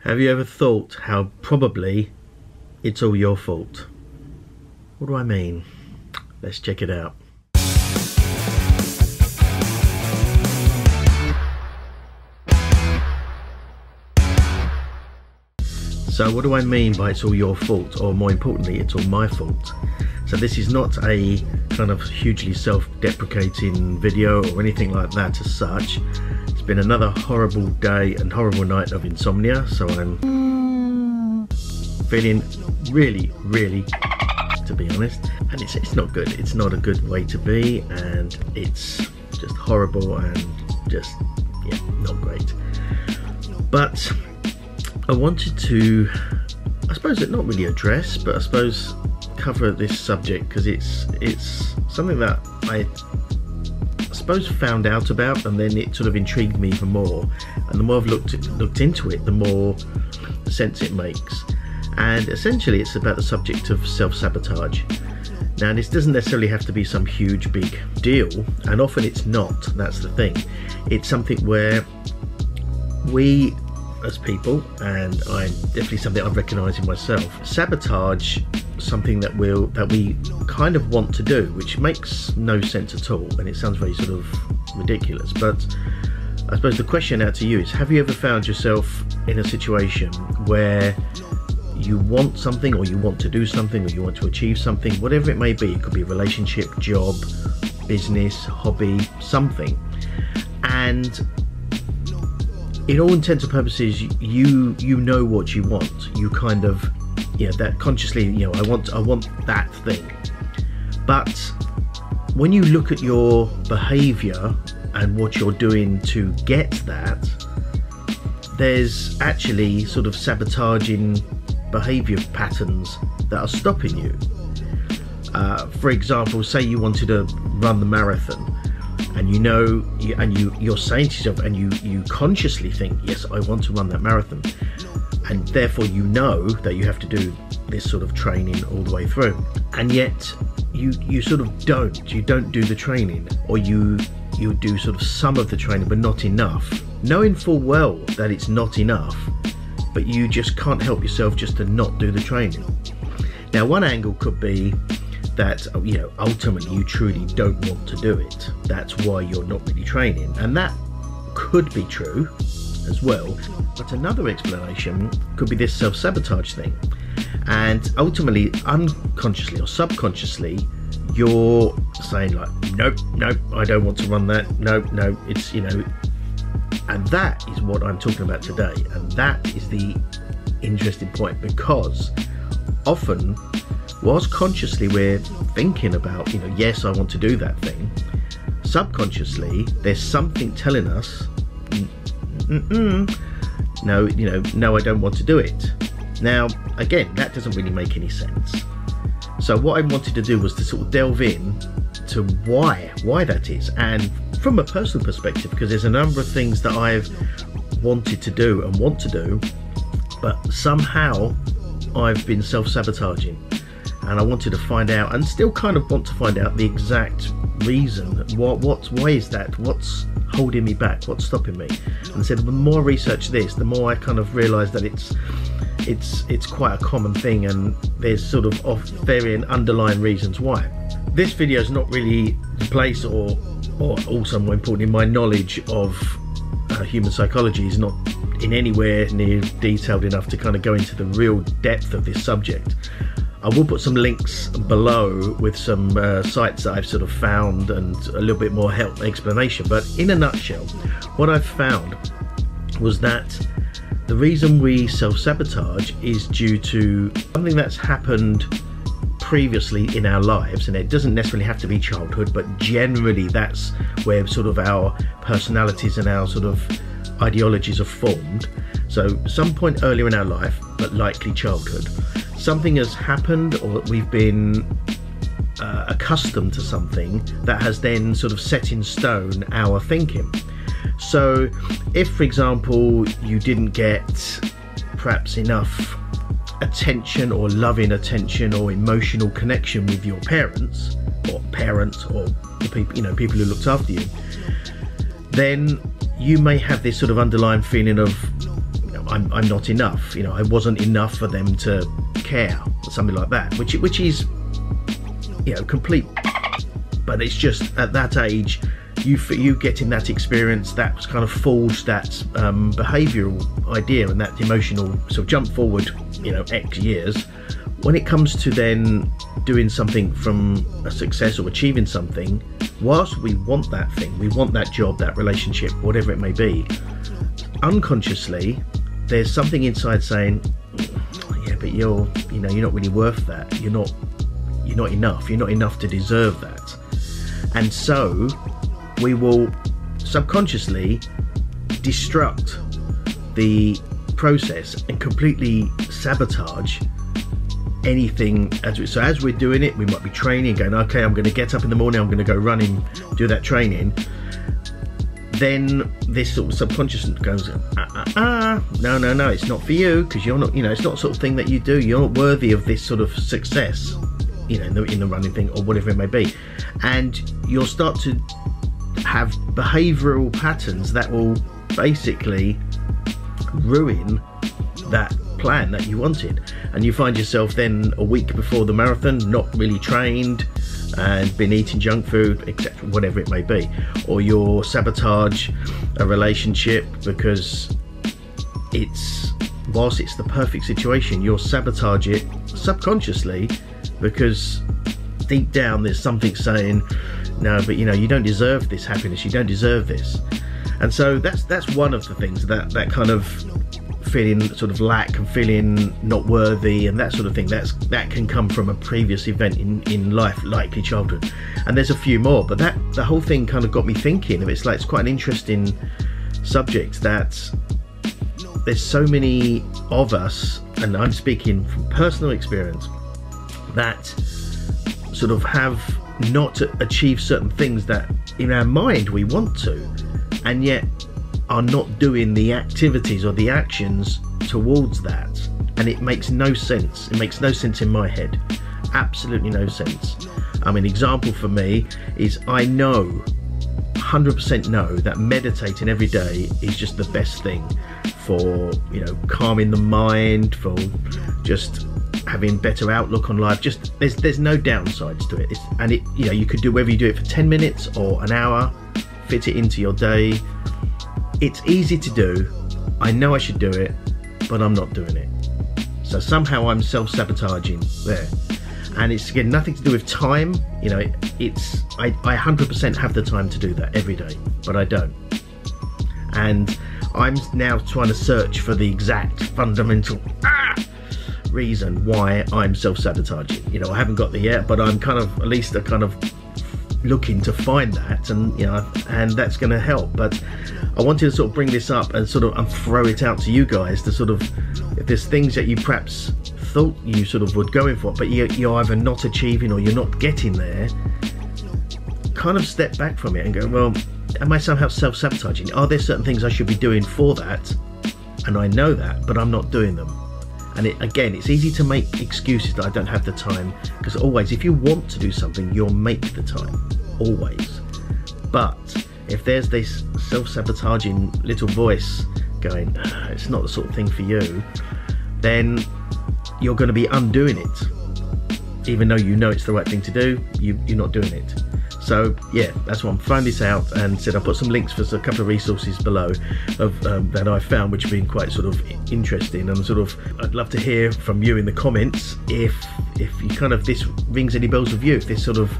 Have you ever thought how probably it's all your fault? What do I mean? Let's check it out. So what do I mean by it's all your fault, or more importantly, it's all my fault? So this is not a kind of hugely self-deprecating video or anything like that as such. It's been another horrible day and horrible night of insomnia, so I'm feeling really, to be honest, and it's not good. It's not a good way to be, and it's just horrible and just, yeah, not great. But I wanted to, I suppose, not really address, but I suppose cover this subject because it's something that I suppose found out about, and then it sort of intrigued me even more, and the more I've looked into it, the more sense it makes. And essentially it's about the subject of self-sabotage. Now, this doesn't necessarily have to be some huge big deal, and often it's not. That's the thing. It's something where we as people, and I'm definitely something I've recognised in myself, sabotage something that we kind of want to do, which makes no sense at all, and it sounds very sort of ridiculous. But I suppose the question out to you is, have you ever found yourself in a situation where you want something, or you want to do something, or you want to achieve something, whatever it may be? It could be a relationship, job, business, hobby, something, and in all intents and purposes you know what you want. You kind of, you know, that consciously, you know, I want that thing. But when you look at your behavior and what you're doing to get that, there's actually sort of sabotaging behavior patterns that are stopping you. For example, say you wanted to run the marathon, and you know, you're saying to yourself, and you consciously think, yes, I want to run that marathon, and therefore you know that you have to do this sort of training all the way through, and yet you sort of don't do the training, or you do sort of some of the training but not enough, knowing full well that it's not enough, but you just can't help yourself just to not do the training. Now, one angle could be that, you know, ultimately you truly don't want to do it. That's why you're not really training, and that could be true as well. But another explanation could be this self-sabotage thing, and ultimately, unconsciously or subconsciously, you're saying like, nope, I don't want to run that, no, it's, you know. And that is what I'm talking about today, and that is the interesting point, because often, whilst consciously we're thinking about, you know, yes, I want to do that thing, subconsciously there's something telling us, no, you know, no, I don't want to do it. Now, again, that doesn't really make any sense. So what I wanted to do was to sort of delve in to why that is, and from a personal perspective, because there's a number of things that I've wanted to do and want to do, but somehow I've been self-sabotaging. And I wanted to find out, and still kind of want to find out, the exact reason. Why is that? What's holding me back? What's stopping me? And so the more I research this, the more I kind of realise that it's quite a common thing, and there's sort of varying underlying reasons why. This video is not really the place, or also more importantly, my knowledge of human psychology is not in anywhere near detailed enough to kind of go into the real depth of this subject. I will put some links below with some sites that I've sort of found, and a little bit more explanation. But in a nutshell, what I've found was that the reason we self-sabotage is due to something that's happened previously in our lives, and it doesn't necessarily have to be childhood, but generally that's where sort of our personalities and our sort of ideologies are formed. So some point earlier in our life, but likely childhood, something has happened, or we've been accustomed to something that has then sort of set in stone our thinking. So if, for example, you didn't get perhaps enough attention, or loving attention, or emotional connection with your parents, or the people, you know, people who looked after you, then you may have this sort of underlying feeling of, you know, know, I'm not enough, you know, I wasn't enough for them to care, something like that, which is, you know, complete. But it's just at that age, you getting that experience, that's kind of forged that behavioural idea and that emotional sort of jump forward, you know, X years. When it comes to then doing something from a success or achieving something, whilst we want that thing, we want that job, that relationship, whatever it may be, unconsciously there's something inside saying, yeah, but you're not really worth that, you're not enough to deserve that. And so we will subconsciously destruct the process and completely sabotage anything. So as we're doing it, we might be training, going, okay, I'm going to get up in the morning, I'm going to go running, do that training. Then this sort of subconscious goes, no, it's not for you, because you're not, you know, it's not the sort of thing that you do, you're not worthy of this sort of success, you know, in the running thing or whatever it may be. And you'll start to have behavioural patterns that will basically ruin that plan that you wanted, and you find yourself then a week before the marathon not really trained and been eating junk food, etc., whatever it may be. Or you'll sabotage a relationship because whilst it's the perfect situation, you'll sabotage it subconsciously because deep down there's something saying, no, but you know, you don't deserve this happiness, you don't deserve this. And so that's one of the things, that kind of feeling sort of lack and feeling not worthy and that sort of thing, that can come from a previous event in life, likely childhood. And there's a few more, but the whole thing kind of got me thinking of it's quite an interesting subject, that there's so many of us, and I'm speaking from personal experience, that sort of have not achieved certain things that in our mind we want to, and yet are not doing the activities or the actions towards that. And it makes no sense. It makes no sense in my head. Absolutely no sense. I mean, example for me is, I know, 100% know, that meditating every day is just the best thing for, you know, calming the mind, for just having better outlook on life. Just there's no downsides to it. And you know, you could do, whether you do it for 10 minutes or an hour, fit it into your day. It's easy to do. I know I should do it, but I'm not doing it. So somehow I'm self-sabotaging there. And it's, again, nothing to do with time. You know, I 100% have the time to do that every day, but I don't. And I'm now trying to search for the exact fundamental reason why I'm self-sabotaging. You know, I haven't got there yet, but I'm kind of, at least looking to find that, and you know, and that's going to help. But I wanted to sort of bring this up and sort of throw it out to you guys to sort of, if there's things that you perhaps thought you sort of would go in for, but you're either not achieving or you're not getting there, kind of step back from it and go, well, am I somehow self-sabotaging? Are there certain things I should be doing for that? And I know that, but I'm not doing them. And again, it's easy to make excuses that I don't have the time, because always, if you want to do something, you'll make the time, always. But if there's this self-sabotaging little voice going, it's not the sort of thing for you, then you're going to be undoing it. Even though you know it's the right thing to do, you're not doing it. So yeah, that's why I'm throwing this out, and said I'll put some links for a couple of resources below of that I found, which have been quite sort of interesting. And sort of, I'd love to hear from you in the comments if you kind of, this rings any bells with you, if this sort of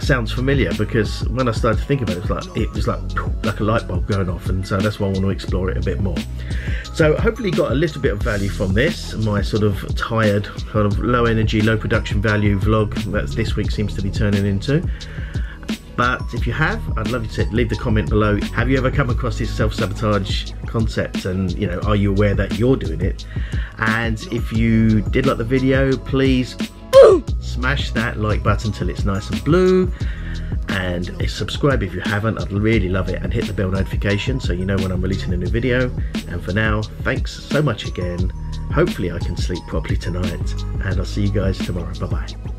sounds familiar, because when I started to think about it, it was like a light bulb going off, and so that's why I want to explore it a bit more. So hopefully you got a little bit of value from this, my sort of tired, kind of low energy, low production value vlog that this week seems to be turning into. But if you have, I'd love you to leave the comment below. Have you ever come across this self-sabotage concept, and you know, are you aware that you're doing it? And if you did like the video, please smash that like button till it's nice and blue, and subscribe if you haven't. I'd really love it, and hit the bell notification so you know when I'm releasing a new video. And for now, thanks so much again. Hopefully I can sleep properly tonight, and I'll see you guys tomorrow. Bye bye.